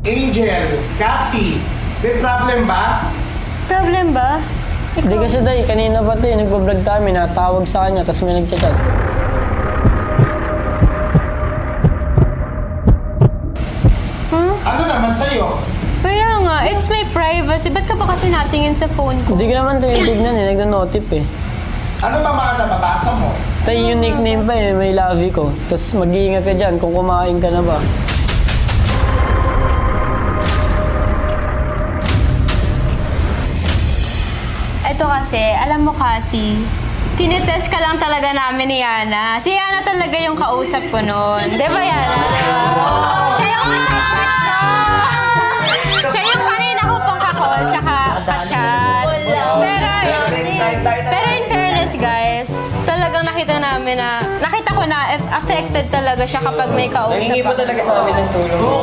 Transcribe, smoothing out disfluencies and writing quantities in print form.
Angel, Cassie, may problem ba? Problem ba? Hindi kasi day, kanina pa tayo, nagbablog tayo, may natawag sa kanya, tapos may nagchat. Ano naman sa'yo? Kaya nga, it's my privacy. Ba't ka ba kasi natingin sa phone ko? Hindi ko naman tinitignan eh, nagno-notif eh. Ano ba mga nababasa mo? Tayo yung nickname pa eh, may love ko. Tapos mag-iingat ka dyan kung kumain ka na ba. Ito kasi, alam mo kasi, tinitest ka lang talaga namin ni Yana. Si Yana talaga yung kausap ko noon. Di ba, Yana? Diba? Siya yung siya yung kanina ko pang kakol, tsaka kachat. Pero in fairness, guys, talagang nakita namin na, nakita ko na affected talaga siya kapag may kausap. Nangingi pa talaga sa amin ng tulong.